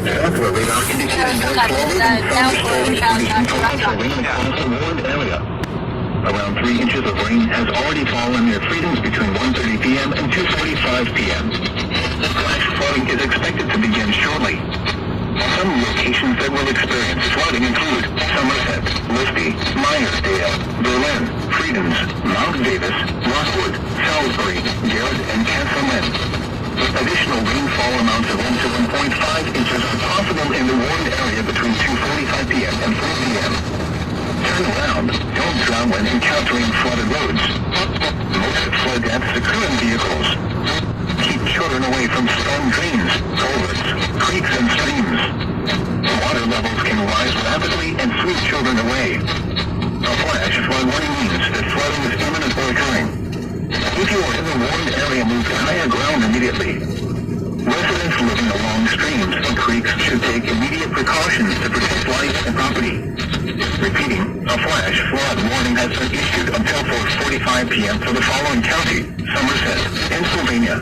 Southward radar indicating no warned area. Around 3 inches of rain has already fallen near Freedoms between 1:30 p.m. and 2:45 p.m. Flash flooding is expected to begin shortly. Some locations that will experience flooding include Somerset, Lisby, Myersdale, Berlin, Freedoms, Mount Davis, Rockwood, Salisbury, Garrett, and Castle Lynn. Additional rainfall amounts of 1 to 1.5 inches are possible in the warned area between 2:45 p.m. and 4 p.m. Turn around. Don't drown when encountering flooded roads. Most flood deaths occur in vehicles. Keep children away from storm drains, culverts, creeks, and streams. Water levels can rise rapidly and sweep children away. A flash flood warning means that flooding is imminent or occurring. If you are in the warned area, move to higher ground immediately. Residents living along streams and creeks should take immediate precautions to protect life and property. Repeating, a flash flood warning has been issued until 4:45 p.m. for the following county: Somerset, Pennsylvania.